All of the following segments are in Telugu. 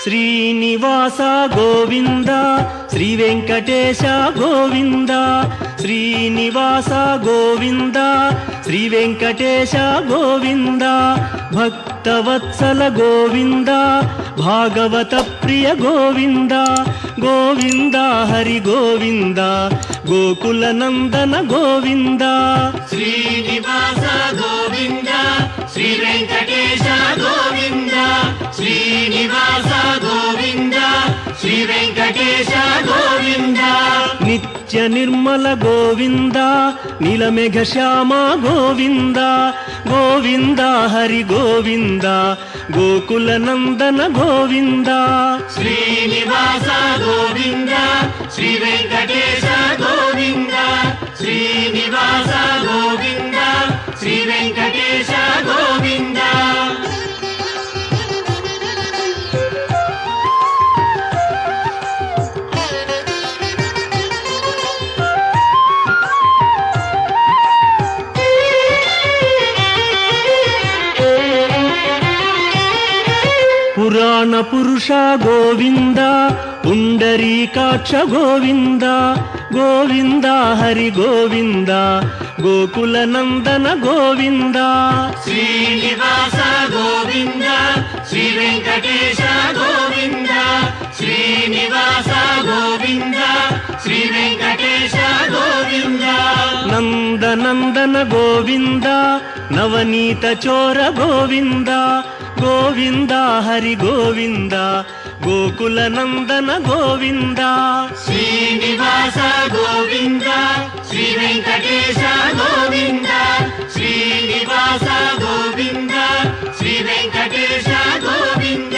శ్రీనివాస గోవింద శ్రీ వెంకటేశ గోవింద శ్రీనివాస గోవింద శ్రీ వెంకటేశ గోవింద భక్తవత్సల గోవింద భాగవత ప్రియ గోవింద గోవింద హరి గోవింద గోకుల నందన గోవింద శ్రీనివాస గోవింద శ్రీ వెంకటేశ గోవింద శ్రీనివాస గోవింద శ్రీ వెంకటేశ గోవింద నిత్య నిర్మల గోవింద నీలమేఘ శ్యామ గోవింద గోవింద హరి గోవింద గోకుల నందన గోవింద శ్రీనివాస గోవింద శ్రీ వెంకటేశ గోవింద శ్రీనివాస గోవింద శ్రీ వెంకటేశ గోవింద పురాణ పురుష గోవింద పుండరీకాక్ష గోవింద గోవింద హరి గోవింద గోకుల నందన గోవింద శ్రీనివాస గోవింద శ్రీ వెంకటేశ గోవింద శ్రీనివాస గోవింద శ్రీ వెంకటేశ గోవింద నందనందన గోవింద నవనీత చోర గోవింద గోవింద హరి గోవింద గోకుల నందన గోవింద శ్రీనివాస గోవింద శ్రీ వెంకటేశ గోవింద శ్రీనివాస గోవింద శ్రీ వెంకటేశ గోవింద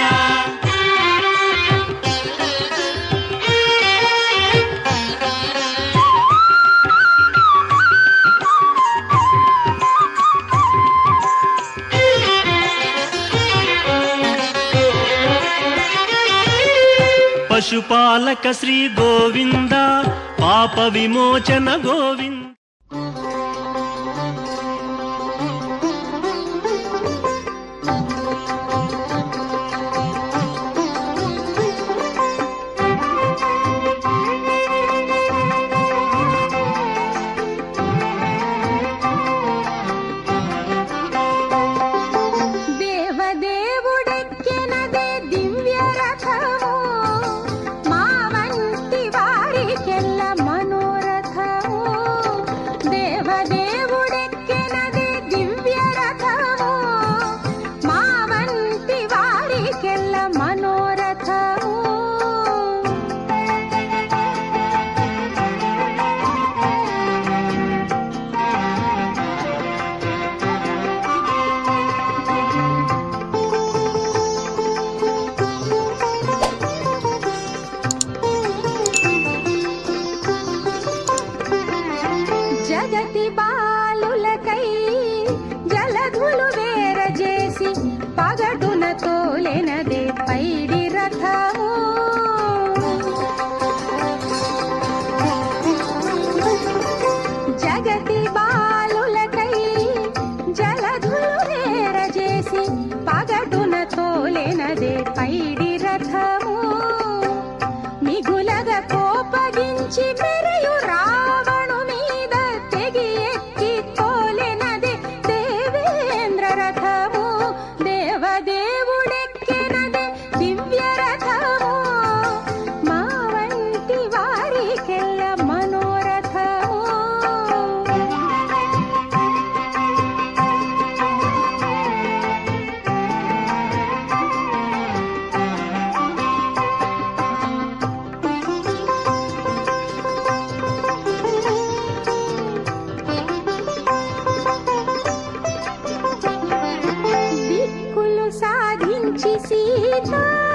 పశుపాలక శ్రీ గోవింద పాప విమోచన గోవింద జగతి బాలులకై జలధులు వేరజేసి పగటున తోలెనదే పై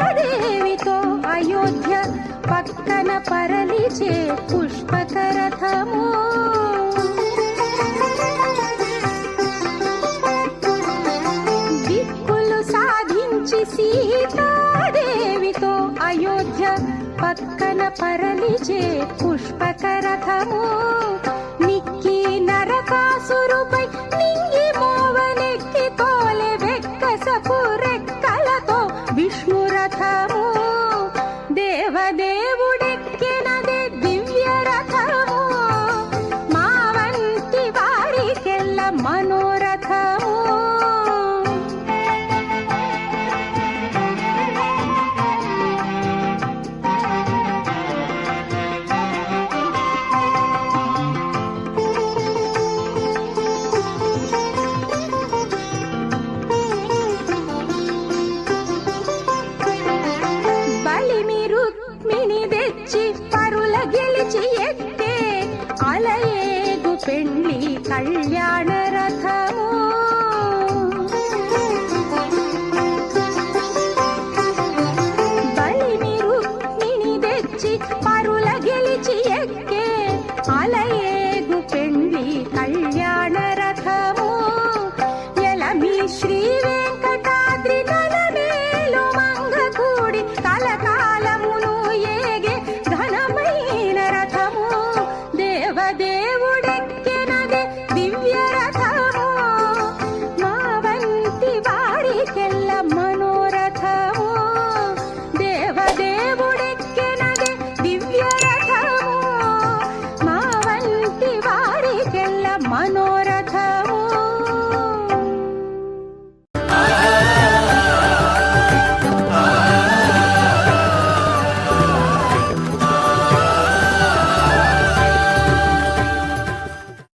సీతాదేవితో అయోధ్య పక్కన పరలిచే పుష్పక రథము దిక్కులు సాధించి సీతాదేవితో అయోధ్య పక్కన పరలిచే పుష్పక రథము నిక్కి నరకాసురుపై నింగి మోవనెక్కి తోలె వెక్కసపు రెక్కలతో విష్ణు రథము దేవదేవుడెక్కినదే దివ్య రథము మా వంటి వారికెల్ల మనోరథము బలిమి రుక్మిణి తెచ్చి పరుల గెలిచి ఎత్తే అలయేగు పెండ్లి కళ్యాణ రథ